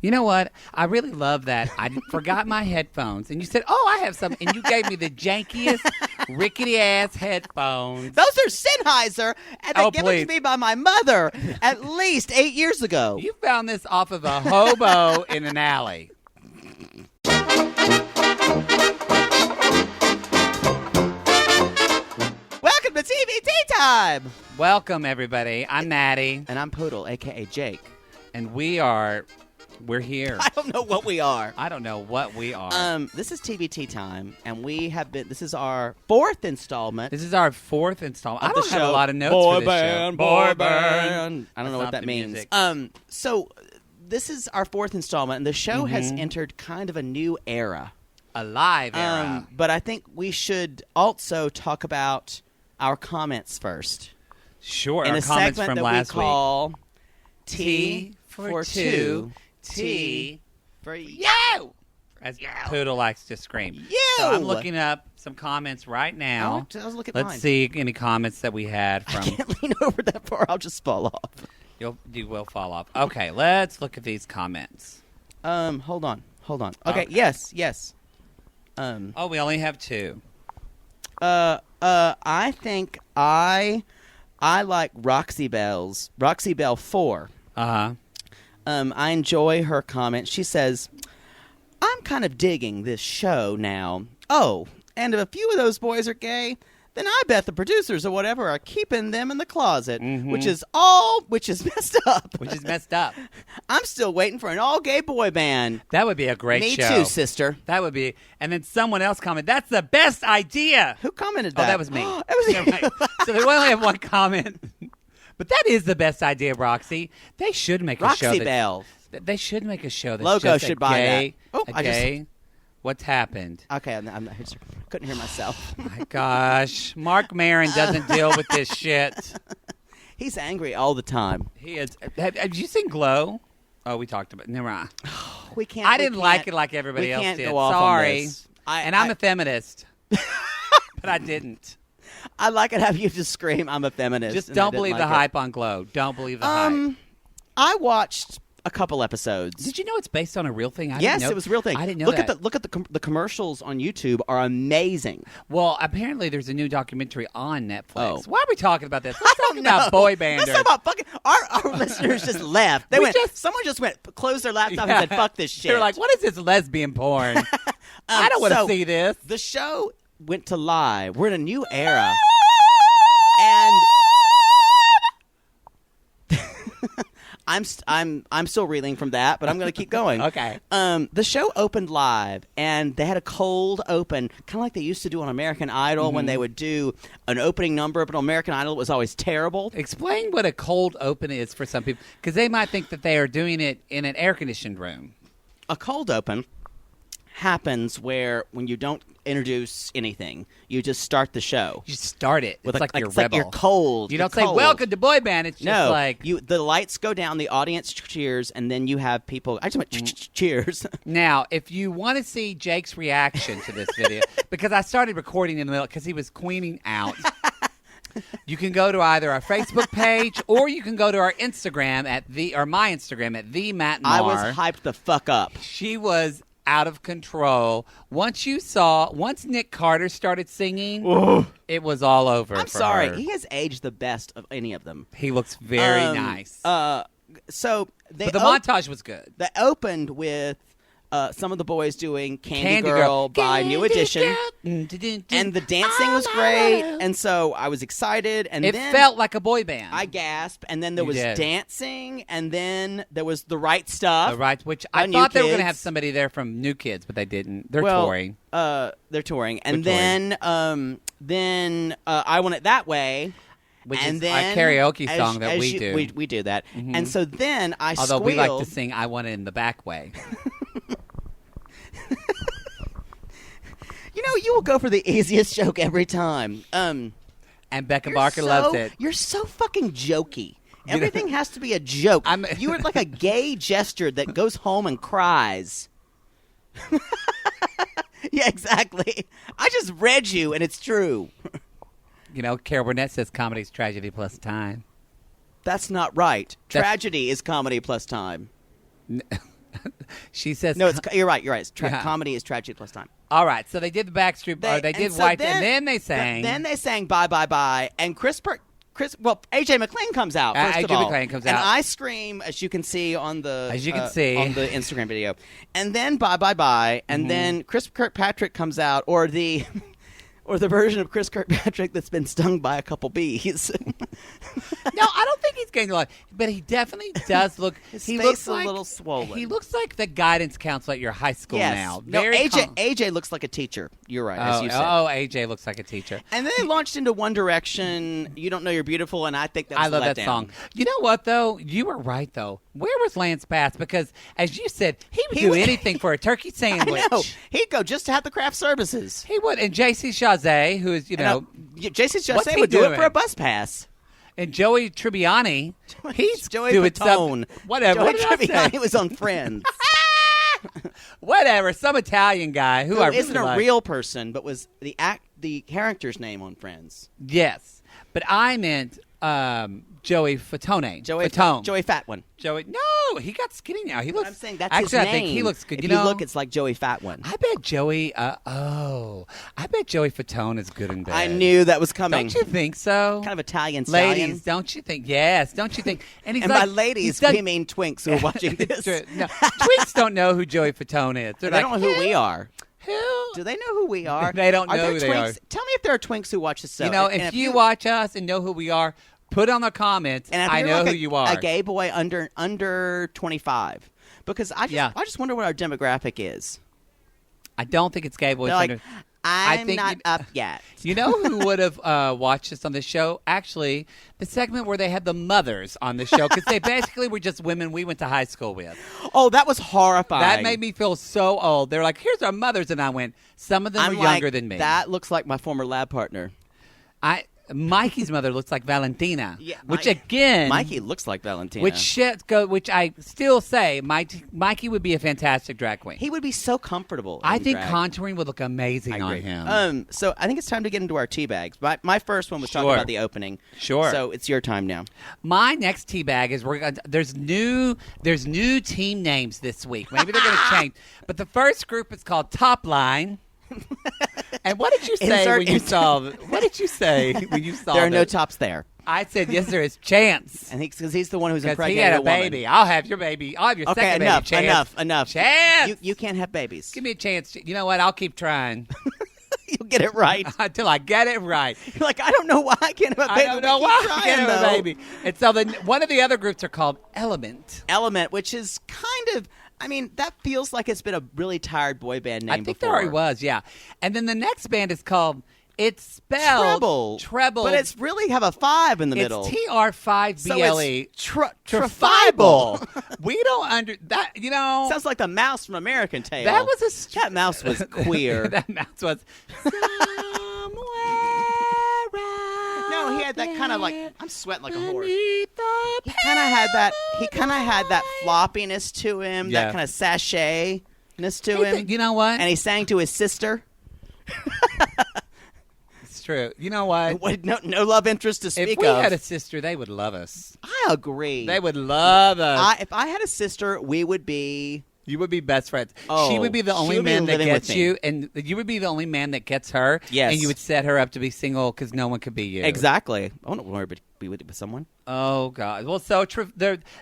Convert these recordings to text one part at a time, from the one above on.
You know what? I really love that. I forgot my headphones, and you said, "Oh, I have some," and you gave me the jankiest, rickety-ass headphones. Those are Sennheiser, and they given to me by my mother at least 8 years ago. You found this off of a hobo in an alley. Welcome to TVT Time! Welcome, everybody. I'm Maddie. And I'm Poodle, a.k.a. Jake. And we're here. I don't know what we are. I don't know what we are. This is TVT Time, and this is our fourth installment. This is our fourth installment. I the don't show. have a lot of notes Boy for this band, show. boy band. I don't know what that means. Music. So this is our fourth installment, and the show has entered kind of a new era. A live era. But I think we should also talk about our comments first. Sure. In our a comments segment from that last we call T for two, T for you. As Poodle likes to scream. You. So I'm looking up some comments right now. I was looking at Let's mine. see any comments that we had from. I can't lean over that far. I'll just fall off. You will fall off. Okay, let's look at these comments. Hold on. Okay, yes. Oh, we only have two. I think I like Roxy Bell 4. Uh-huh. I enjoy her comment. She says, I'm kind of digging this show now. Oh, and if a few of those boys are gay, then I bet the producers or whatever are keeping them in the closet, which is messed up. Which is messed up. I'm still waiting for an all-gay boy band. That would be a great show. Me too, sister. That would be. And then someone else commented, that's the best idea. Who commented that? Oh, that was me. That was Yeah, right. So we only have one comment. But that is the best idea, Roxy. They should make a show. Roxy Bell. They should make a show that's Logo just should a buy gay, that. Oh, a gay. What's happened? Okay, I'm not, couldn't hear myself. My gosh. Mark Maron doesn't deal with this shit. He's angry all the time. He is. Have you seen Glow? Oh, we talked about it. Never mind. We can't. I didn't like it like everybody else can't did. Go off Sorry. on this. I'm a feminist. But I didn't. I like it how you just scream, I'm a feminist. Just don't believe the hype on Glow. Don't believe the hype. I watched a couple episodes. Did you know it's based on a real thing? Yes, it was a real thing. I didn't know that. Look at the commercials on YouTube are amazing. Well, apparently there's a new documentary on Netflix. Oh. Why are we talking about this? Let's talk about BoyBand. Let's talk about fucking. Our listeners just left. Someone just went, closed their laptop and said, "Fuck this shit." They're like, "What is this lesbian porn? I don't want to see this." The show went to live. We're in a new era, and I'm still reeling from that, but I'm going to keep going. Okay. The show opened live, and they had a cold open, kind of like they used to do on American Idol when they would do an opening number. But on American Idol, it was always terrible. Explain what a cold open is for some people, because they might think that they are doing it in an air-conditioned room. A cold open happens when you don't introduce anything, you just start the show. You start it. It's like you're it's rebel. Like you're cold. You don't say "Welcome to BoyBand." It's just like the lights go down, the audience cheers, and then you have people. I just went cheers. Now, if you want to see Jake's reaction to this video, because I started recording in the middle because he was queening out. You can go to either our Facebook page or you can go to our Instagram my Instagram at the Matt Marr. I was hyped the fuck up. She was out of control. Once Nick Carter started singing, it was all over. I'm for sorry. her. He has aged the best of any of them. He looks very nice. But the montage was good. They opened with some of the boys doing Candy Girl by New Edition. And the dancing was great. And so I was excited. And it then felt like a boy band. I gasped. And then there was dancing. And then there was The Right Stuff. Which I thought they were going to have somebody there from New Kids, but they didn't. They're touring. They're touring. And then I Want It That Way. Which and is then, a karaoke song that we do. We do that. Mm-hmm. And so then I Although squealed. we like to sing I Want It in the Back Way. You know, you will go for the easiest joke every time. And Becca Barker loves it. You're so fucking jokey. Everything has to be a joke. You are like a gay gesture that goes home and cries. Yeah, exactly. I just read you, and it's true. You know, Carol Burnett says comedy's tragedy plus time. That's not right. Tragedy is comedy plus time. She says, No, you're right. You're right. Yeah. Comedy is tragedy plus time. all right. So they did the Backstreet. They did White, and then they sang. Then they sang Bye Bye Bye, and AJ McLean comes out. First of AJ all, McLean comes and out. I scream, as you can see on the on the Instagram video, and then Bye Bye Bye, and then Chris Kirkpatrick comes out, or the version of Chris Kirkpatrick that's been stung by a couple bees. No, I don't think he's getting a lot, but he definitely does look. His he face looks is a little swollen. He looks like the guidance counselor at your high school Yes. now. No, Very AJ looks like a teacher. You're right, as you said. AJ looks like a teacher. And then they launched into One Direction, You Don't Know You're Beautiful, and I think that was I love a that letdown. song. You know what, though? You were right, though. Where was Lance Bass? Because, as you said, he would do anything for a turkey sandwich. I know. He'd go just to have the craft services. He would. And J.C. Chazé, who is, J.C. what's Chastain he would do it doing? for a bus pass. and Joey Tribbiani, he's Joey doing Fatone. Whatever. Joey What did I say? Tribbiani was on Friends. Whatever. Some Italian guy who I really isn't a like. real person, but was the character's name on Friends. Yes, but I meant Joey Fatone. Joey Fat One. Joey. No, he got skinny now. He looks. I'm saying that's actually, his name. I think he looks good. If you you know, look, it's like Joey Fat One. I bet Joey. I bet Joey Fatone is good in bed. I knew that was coming. Don't you think so? Kind of Italian stallion. Ladies, don't you think? Yes, don't you think? And he's And like, by ladies, he's done- we mean twinks who are watching It's this. true. No, twinks don't know who Joey Fatone is. They're They like, don't know who we are. Who? Do they know who we are? They don't know there who they twinks? are. Tell me if there are twinks who watch the show. You know, And if you watch us and know who we are, put on the comments. and if I you're know like who you are. a gay boy under 25, because I just wonder what our demographic is. I don't think it's gay boys. They're like, under- I'm think not you- up yet. You know who would have watched us on this show? Actually, the segment where they had the mothers on the show, because they basically were just women we went to high school with. Oh, that was horrifying. That made me feel so old. They're like, here's our mothers. And I went, some of them I'm are younger like, than me. That looks like my former lab partner. Mikey's mother looks like Valentina. Yeah, which again, Mikey looks like Valentina. which I still say, Mikey would be a fantastic drag queen. He would be so comfortable. I in think drag. contouring would look amazing on him. So I think it's time to get into our tea bags. My first one was talking Sure. about the opening. Sure. So it's your time now. My next tea bag is there's new team names this week. Maybe they're going to change. But the first group is called Topline. And what did you say when you saw? What did you say when you saw? There are no this? tops there. I said yes. There is Chance. And because he's the one who's Because he impregnated had a woman. baby. I'll have your baby. I'll have your Okay, second enough, baby. Chance. enough. Chance. You can't have babies. Give me a chance. You know what? I'll keep trying You'll get it right. until I get it right. You're like, I don't know why I can't have a baby. I don't know but why keep I trying, can't have a though. baby. And so one of the other groups are called Element. Element, which is kind of, I mean, that feels like it's been a really tired boy band name I think before. there already was, yeah. And then the next band is called, it's spelled Treble. But it's really have a 5 in the middle. It's TR5BLE. Trifiable. We don't that, you know. Sounds like the mouse from American Tail. That was That mouse was queer. That mouse was somewhere No, he had that kind of like, I'm sweating like a horse. He He kind of had that floppiness to him, Yeah. that kind of sachet-ness to him. You know what? And he sang to his sister. It's true. You know what? No love interest to speak If we of. had a sister, they would love us. I agree. They would love us. If I had a sister, we would be. You would be best friends. Oh, she would be the she only would be man that living with gets me. you, and you would be the only man that gets her. Yes. And you would set her up to be single because no one could be you. Exactly. I don't want to be with someone. Oh God. Well, so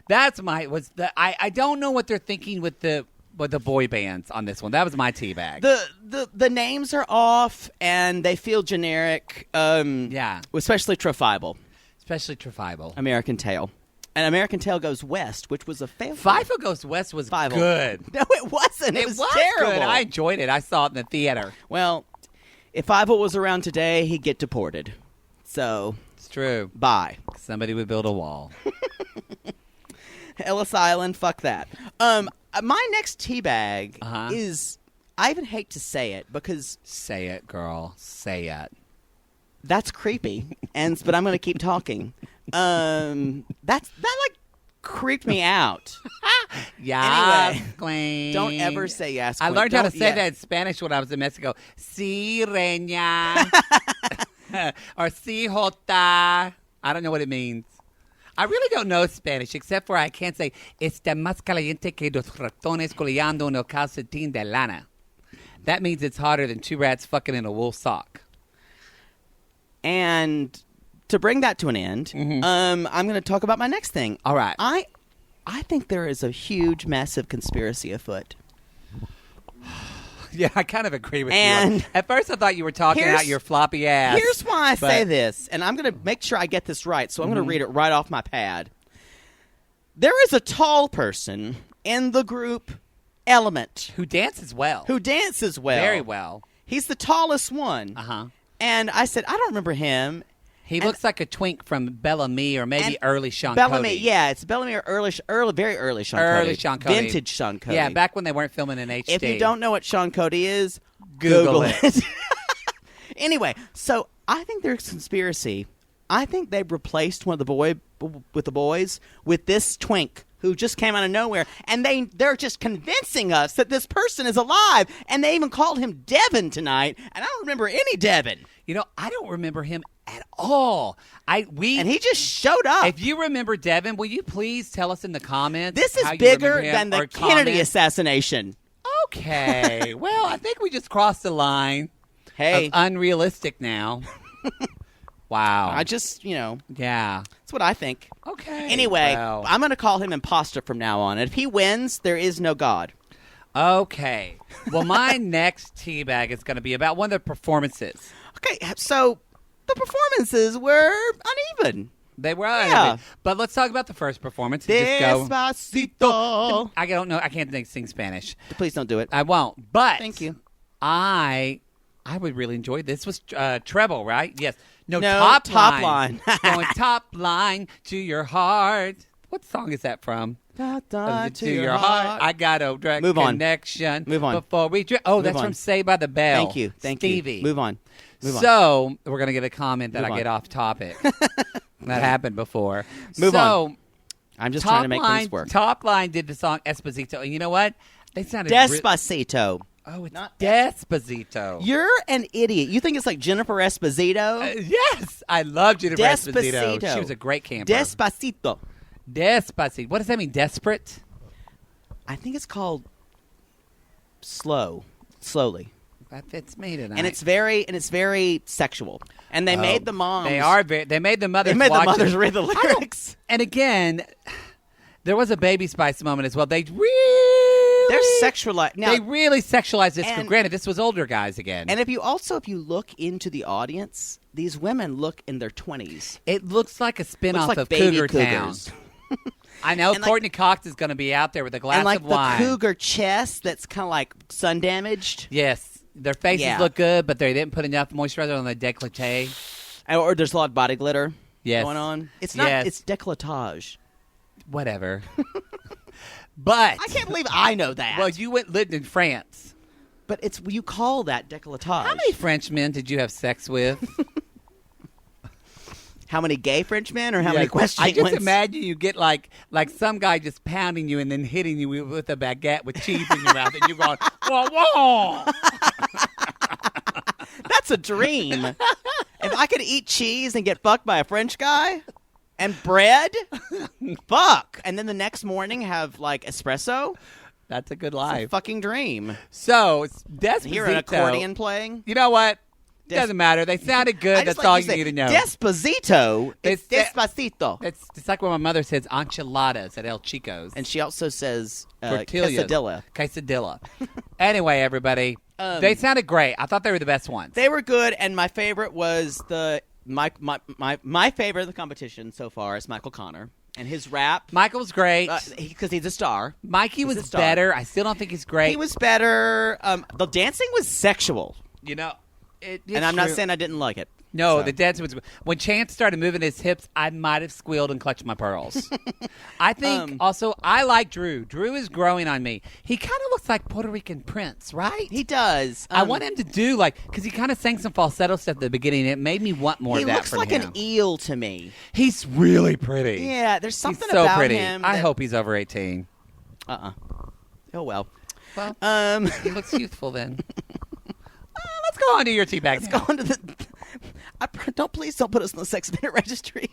that's I don't know what they're thinking with the boy bands on this one. That was my tea bag. The names are off and they feel generic. Yeah. Especially Trifiable, Especially Trifiable. American Tail. And American Tail Goes West, which was a failure. FIFA Goes West was Fivel. good. No, it wasn't. It was terrible. Good. I enjoyed it. I saw it in the theater. Well, if Fivel was around today, he'd get deported. So, It's true. bye. Somebody would build a wall. Ellis Island, fuck that. My next tea bag Uh-huh. is, I even hate to say it because Say it, girl. Say it. that's creepy. But I'm going to keep talking. That like creeped me out. Yes, Anyway, queen. Don't ever say yes. I Queen. learned how to Don't- say yeah. that in Spanish when I was in Mexico. Si, reña. Or si, jota. I don't know what it means. I really don't know Spanish, except for I can't say, está más caliente que dos ratones coleando en el calcetín de lana. That means it's hotter than two rats fucking in a wool sock. And to bring that to an end, I'm going to talk about my next thing. All right. I think there is a huge, massive conspiracy afoot. Yeah, I kind of agree with And you. At first, I thought you were talking out your floppy ass. Here's why I say this, and I'm going to make sure I get this right, so I'm going to read it right off my pad. There is a tall person in the group Element. Who dances well. Very well. He's the tallest one. Uh-huh. And I said, I don't remember him. He looks like a twink from Bellamy or maybe early Sean Bellamy, Cody. yeah, it's Bellamy or very early Sean Cody. Early Sean Cody. Vintage Sean Cody. Yeah, back when they weren't filming in HD. If you don't know what Sean Cody is, Google it. Anyway, so I think there's conspiracy. I think they replaced one of the boys with this twink who just came out of nowhere, and they're just convincing us that this person is alive, and they even called him Devin tonight, and I don't remember any Devin. You know, I don't remember him at all. And he just showed up. If you remember Devin, will you please tell us in the comments? This is how you bigger remember him, than the or Kennedy comment? assassination. Okay. Well, I think we just crossed the line Hey. of unrealistic now. Wow. I just, Yeah. that's what I think. Okay. Anyway, well. I'm going to call him imposter from now on. And if he wins, there is no God. Okay. Well, my next teabag is going to be about one of the performances. Okay, so the performances were uneven. They were Yeah. uneven. But let's talk about the first performance. And just go. Despacito. I don't know. I can't sing Spanish. Please don't do it. I won't. But Thank you. I would really enjoy this. Was treble, right? Yes. No, Top top line. Going top line to your heart. What song is that from? To your heart. I got a direct Move on. connection. Move on. Before we that's on. from Saved by the Bell. Thank you. Stevie. Move on. Move on. So we're gonna get a comment that Move I on. get off topic. That happened before. Move so, on. I'm just trying to make things work. Topline did the song Esposito, and you know what? They sounded Despacito. it's Not Despacito. You're an idiot. You think it's like Jennifer Esposito? Yes, I love Jennifer Despacito. Esposito. She was a great camper. Despacito. Despacito. What does that mean? Desperate? I think it's called slowly. That fits me tonight. And it's very sexual. And they made the moms. They made the mothers. They made the watch mothers it. read the lyrics. And again, there was a Baby Spice moment as well. They're sexualized. Now, they really sexualized this. And- Granted, this was older guys again. and if you look into the audience, these women look in their 20s. It looks like a spinoff Looks like of baby Cougar Town. cougars. I know And like- Courtney Cox is going to be out there with a glass And like of wine. the cougar chest that's kind of like sun damaged. Yes, their faces Yeah. look good, but they didn't put enough moisturizer on the décolleté. Or there's a lot of body glitter Yes. going on. It's not. Yes. It's décolletage. Whatever. But I can't believe I know that. well, you lived in France. But you call that décolletage. How many French men did you have sex with? How many gay French men or how many Yes. questioning I just ones? imagine you get like some guy just pounding you and then hitting you with a baguette with cheese in your mouth, and you're going, whoa, whoa. That's a dream. If I could eat cheese and get fucked by a French guy and bread, fuck. And then the next morning have like espresso. That's a good It's a life. fucking dream. So, it's Despacito. Hear an accordion playing. You know what? Doesn't matter. They sounded good. I just That's like all you you say, need to know. Despacito. It's It's- despacito. It's like when my mother says enchiladas at El Chico's. And she also says Tortillas. quesadilla. Quesadilla. Anyway, everybody, they sounded great. I thought they were the best ones. They were good, and my favorite was my favorite of the competition so far is Michael Connor and his rap. Michael was great. Because he's a star. Mikey he's was a star. better. I still don't think he's great. He was better. The dancing was sexual, You know, and I'm not saying I didn't like it. No, So. the dancing was. When Chance started moving his hips, I might have squealed and clutched my pearls. I think also I like Drew. Drew is growing on me. He kind of looks like Puerto Rican Prince, right? He does. I want him to do because he kind of sang some falsetto stuff at the beginning. And it made me want more He of that looks from like him. an eel to me. He's really pretty. Yeah, there's something He's so about pretty. him. I hope he's over 18. Oh well. Well, he looks youthful then. Let's go on to your teabag. Let's go on to the. Please don't put us on the sex minute registry.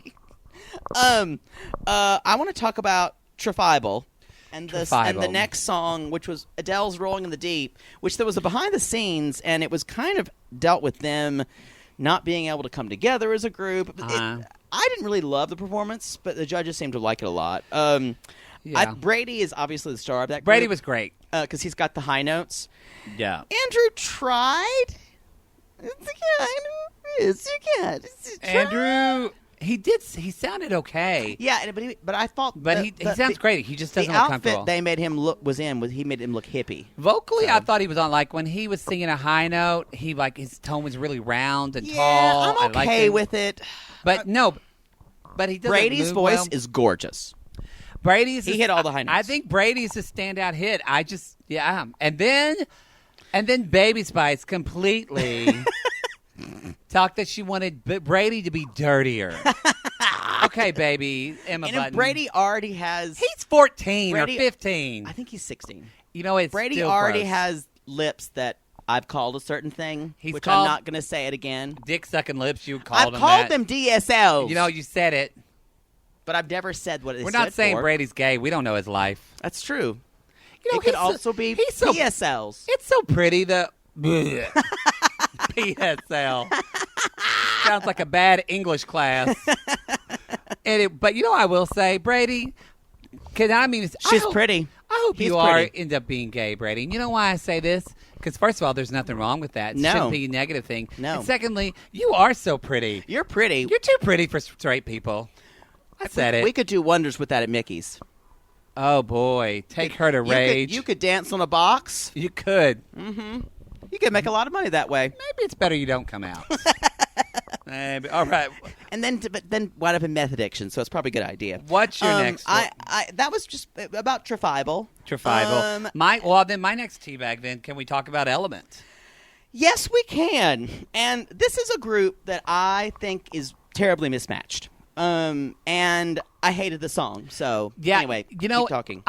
I want to talk about Trifiable. And the Trifiable. next song, which was Adele's Rolling in the Deep, which there was a behind the scenes, and it was kind of dealt with them not being able to come together as a group. I didn't really love the performance, but the judges seemed to like it a lot. Brady is obviously the star of that group. Brady was great. Because he's got the high notes. Yeah. Andrew tried. Andrew, he did. He sounded okay. Yeah, but I thought. But he sounds great. He just doesn't the look outfit comfortable. they made him look he made him look hippie. Vocally, I thought he was on, like, when he was singing a high note, his tone was really round and Yeah, tall. I'm okay with it. But no, but he doesn't Brady's move voice well. is gorgeous. He hit all the high notes. I think Brady's a standout hit. And then Baby Spice completely talked that she wanted Brady to be dirtier. Okay, baby, Emma Button. Brady already has. He's 14 or 15. I think he's 16. You know, it's Brady still already gross. has lips that I've called a certain thing, He's which called- I'm not going to say it again. Dick sucking lips. You called I've him called that. them DSLs. You know, you said it. but I've never said what it We're stood not saying for. Brady's gay. We don't know his life. That's true. You know, It could he's also be he's so- PSLs. It's so pretty that PSL sounds like a bad English class. But you know, I will say, Brady. She's pretty. I hope He's you pretty. end up being gay, Brady. And you know why I say this? Because first of all, there's nothing wrong with that. It No. shouldn't be a negative thing. No. And secondly, you are so pretty. You're pretty. You're too pretty for straight people. I said it. We could do wonders with that at Mickey's. Oh boy, take her to Rage. You could dance on a box. You could. You could make a lot of money that way. Maybe it's better you don't come out. Maybe. All right. And then wind up in meth addiction, so it's probably a good idea. What's your next one? That was just about Trifiable. Trifiable. My next teabag, then, can we talk about Element? Yes, we can. And this is a group that I think is terribly mismatched. And I hated the song. So anyway, keep talking.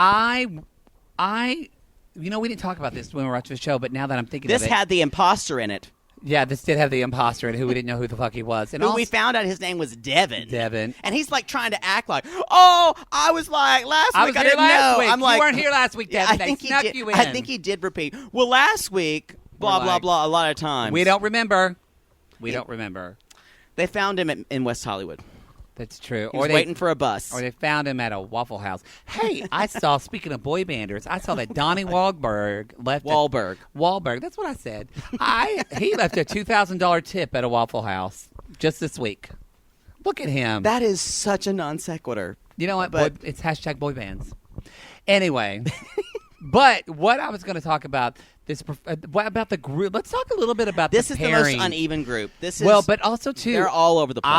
We didn't talk about this when we were watching the show, but now that I'm thinking This of it. had the imposter in it. Yeah, this did have the imposter in it, who we didn't know who the fuck he was. And Who we found out his name was Devin. Devin. And he's like trying to act like, oh, I was like last I week. was I here didn't last know. week. I'm like, you weren't here last week, Devin. They snuck he did. you in. I think he did repeat. Well, last week, blah, We're blah, like, blah, a lot of times. We don't remember. We don't remember. They found him in West Hollywood. That's true. He was waiting for a bus. Or they found him at a Waffle House. Hey, I saw, speaking of boy banders, I saw that Donnie Wahlberg left. Wahlberg, that's what I said. He left a $2,000 tip at a Waffle House just this week. Look at him. That is such a non sequitur. You know what? But it's hashtag boy bands. Anyway, but what I was going to talk about, what about the group? Let's talk a little bit about this the is the most uneven group. This is but also too, they're all over the place.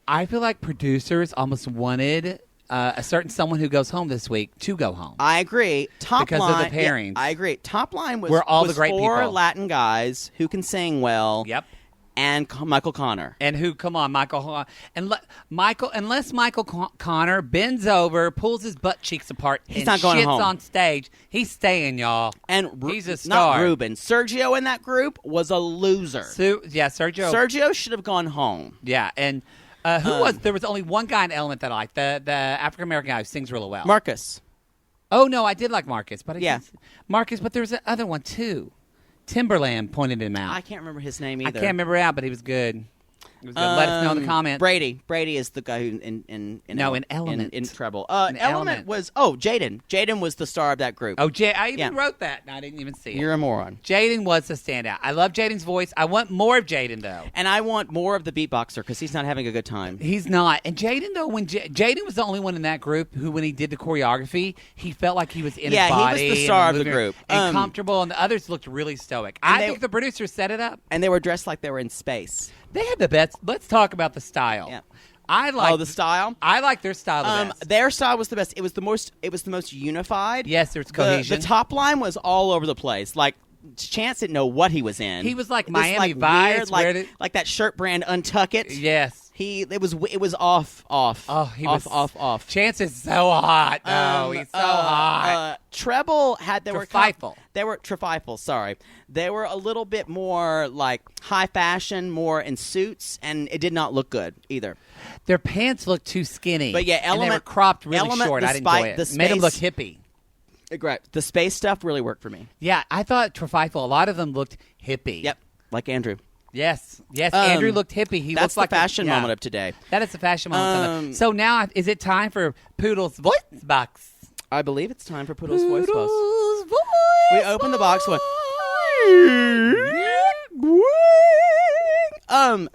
I feel like producers almost wanted a certain someone who goes home this week to go home. I agree. Topline, because of the pairings. I agree. Topline was We're all was the great four people. Latin guys who can sing well. Yep. And Michael Connor. And who? Come on, Michael. Unless Michael Connor bends over, pulls his butt cheeks apart, He's and not going shits home. on stage, he's staying, y'all. And he's a star. Not Ruben. Sergio in that group was a loser. Sergio. Sergio should have gone home. Yeah, and who was? There was only one guy in Element that I liked. The African American guy who sings really well. Marcus. Oh no, I did like Marcus, but Marcus. But there was another one too. Timberland pointed him out. I can't remember his name either. I can't remember out, but he was good. It was good. Let us know in the comments. Brady is the guy who in Element. in Treble. In Element was Jaden. Jaden was the star of that group. Oh, I even wrote that. No, I didn't even see it. You're a moron. Jaden was a standout. I love Jaden's voice. I want more of Jaden though. And I want more of the beatboxer because he's not having a good time. He's not. And Jaden though, when Jaden was the only one in that group who, when he did the choreography, he felt like he was in his body. He was the star of the group. And comfortable, and the others looked really stoic. I think the producers set it up. And they were dressed like they were in space. They had the best. Let's talk about the style. Yeah. The style. I like their style the best. Their style was the best. It was the most unified. Yes, there's cohesion. The top line was all over the place. Like Chance didn't know what he was in. He was like Miami Vice, weird, like that shirt brand Untuck It. Yes. It was off. Oh, he was off. Chance is so hot. No, he's so hot. treble had Trifiable. They were Trifiable. Sorry, they were a little bit more like high fashion, more in suits, and it did not look good either. Their pants looked too skinny. But yeah, and they were cropped really short. I didn't enjoy it. The Made them look hippie. Right. The space stuff really worked for me. Yeah, I thought Trifiable, a lot of them looked hippie. Yep, like Andrew. Yes, Andrew looked hippie. He That's looked like the fashion moment of today. That is the fashion moment. So now, is it time for Poodle's voice box? I believe it's time for Poodle's voice box. Voice We open the box with.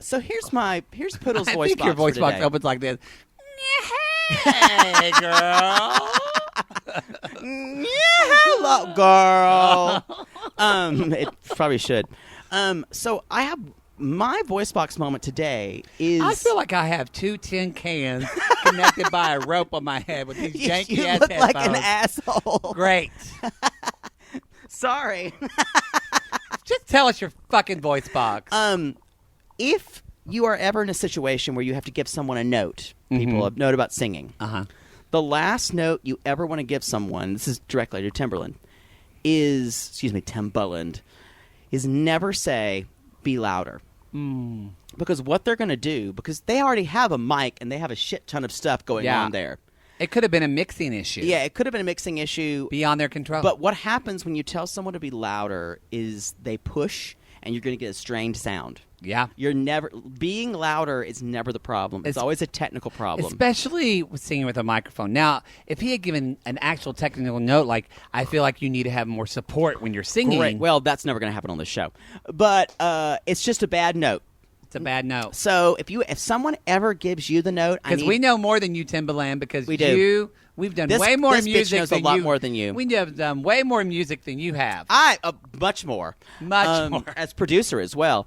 So here's Poodle's voice box. I think your voice for box today. opens like this. Hey, girl. Yeah, hello, girl. It probably should. So I have my voice box moment today is. I feel like I have 2 tin cans connected by a rope on my head with these janky you ass look headphones. like an asshole. Great. Sorry. Just tell us your fucking voice box. If you are ever in a situation where you have to give someone a note, people a note about singing. The last note you ever want to give someone, this is directly to Timberland, is never say, be louder. Because what they're going to do, because they already have a mic and they have a shit ton of stuff going on there. It could have been a mixing issue. Yeah, it could have been a mixing issue. Beyond their control. But what happens when you tell someone to be louder is they push and you're going to get a strained sound. Yeah. Being louder is never the problem. It's always a technical problem. Especially with singing with a microphone. Now, if he had given an actual technical note, like, I feel like you need to have more support when you're singing. Great. Well, that's never going to happen on this show. But it's just a bad note. It's a bad note. So if someone ever gives you the note, because we know more than you, Timbaland. Because we do. We've done way more music knows than a lot you. more than you. We have done way more music than you have. Much more. Much more. As producer as well.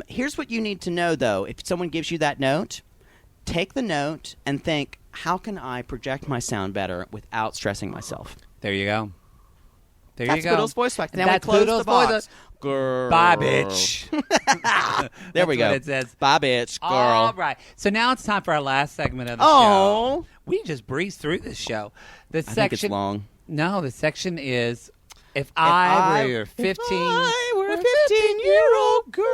Here's what you need to know, though. If someone gives you that note, take the note and think, how can I project my sound better without stressing myself? There you go. That's Poodle's voice box. Now that's we close Poodle's the box. voice. Girl. Bye, bitch. There we go. What it says. Bye, bitch. Girl. All right. So now it's time for our last segment of the show. We just breezed through this show. I think it's long. No, the section is if I were a 15 15-year-old girl.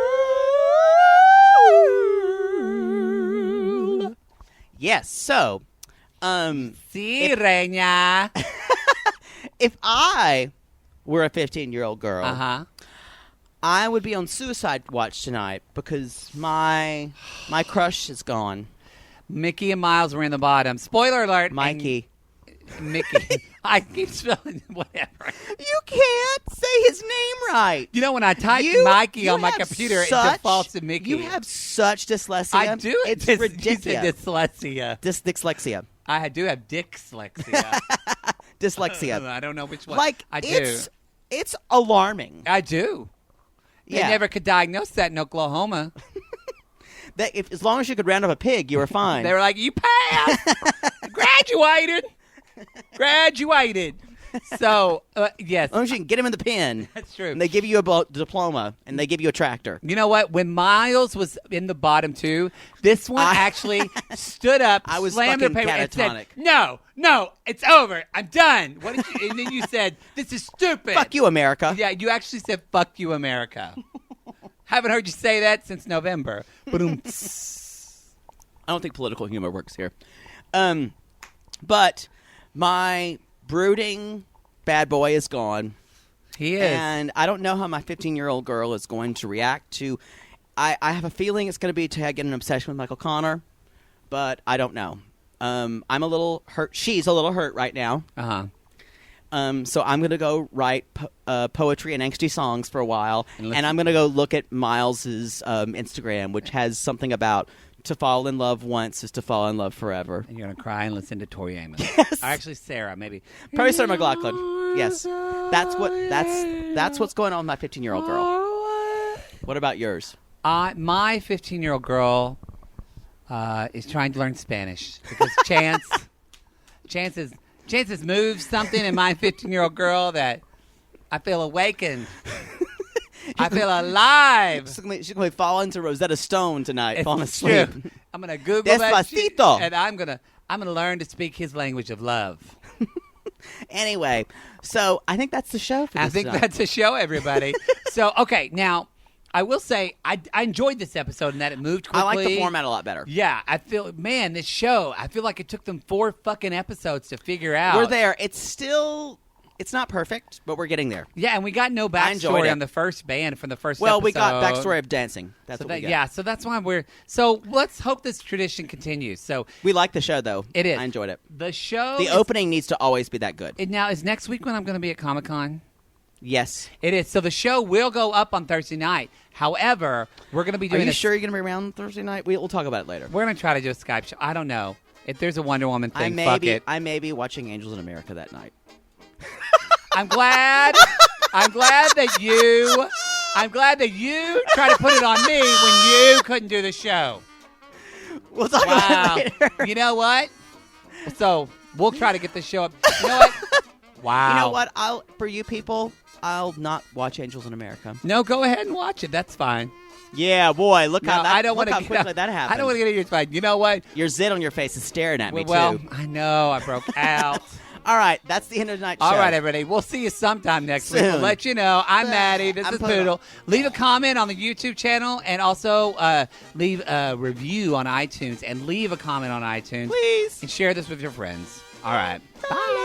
Yes. So, Si, Reina. If I were a 15-year-old girl, I would be on suicide watch tonight because my crush is gone. Mickey and Miles were in the bottom. Spoiler alert. Mikey. Mickey. I keep spelling whatever. You can't say his name right. You know, when I type Mikey on my computer, it defaults to Mickey. You have such dyslexia. I do. It's ridiculous. Dyslexia. Dyslexia. I do have dyslexia. Dyslexia. I don't know which one. Like, I do. It's alarming. I do. They never could diagnose that in Oklahoma. As long as you could round up a pig, you were fine. They were like, you passed. Graduated. So, yes. As long as you can get him in the pen. That's true. And they give you a diploma, and they give you a tractor. You know what? When Miles was in the bottom two, this one actually stood up, I was slammed her fucking paper, and catatonic. said, no, it's over. I'm done. What did you? And then you said, this is stupid. Fuck you, America. Yeah, you actually said, fuck you, America. Haven't heard you say that since November. I don't think political humor works here. But my brooding bad boy is gone. He is. And I don't know how my 15-year-old girl is going to react to. I have a feeling it's going to be to get an obsession with Michael Connor, but I don't know. I'm a little hurt. She's a little hurt right now. So I'm going to go write poetry and angsty songs for a while, and I'm going to go look at Miles's Instagram, which has something about to fall in love once is to fall in love forever. And you're going to cry and listen to Tori Amos. Yes. Or actually, Sarah, maybe. Probably Sarah McLachlan. Yes. That's what's going on with my 15-year-old girl. What about yours? My 15-year-old girl is trying to learn Spanish because Chance has moved something in my 15-year-old girl that I feel awakened. I feel alive. She's going to fall into Rosetta Stone tonight, falling It's asleep. true. I'm going to Google Despacito. that shit, and I'm going to learn to speak his language of love. Anyway, so I think that's the show for this I think time. that's a show, everybody. So, okay, now, I will say, I enjoyed this episode in that it moved quickly. I like the format a lot better. Yeah, I feel, man, this show, I feel like it took them 4 fucking episodes to figure out. We're there. It's not perfect, but we're getting there. Yeah, and we got no I enjoyed backstory it. on the first band from the first Well, episode. we got backstory of dancing. That's So what we got. yeah, so that's why so let's hope this tradition continues. So We like the show, though. it is. I enjoyed it. The show The opening needs to always be that good. Now, is next week when I'm going to be at Comic-Con? Yes. It is. So the show will go up on Thursday night. However, we're going to be Are doing you sure you're going to be around Thursday night? We'll talk about it later. We're going to try to do a Skype show. I don't know. If there's a Wonder Woman thing, fuck it. I may be watching Angels in America that night. I'm glad that you tried to put it on me when you couldn't do the show. We'll talk about it later. You know what? So we'll try to get the show up. You know what? Wow. You know what? For you people, I'll not watch Angels in America. No, go ahead and watch it. That's fine. Yeah, boy, look No, how I don't look want how to quickly that happened. I don't want to get into it. You know what? Your zit on your face is staring at me, Well, too. I know. I broke out. All right, that's the end of tonight's show. All right, everybody. We'll see you sometime next week. We'll Soon. let you know. I'm Bye. Maddie. This I'm is Poodle. Poodle. Leave a comment on the YouTube channel and also leave a review on iTunes and leave a comment on iTunes. Please. And share this with your friends. All right. Bye.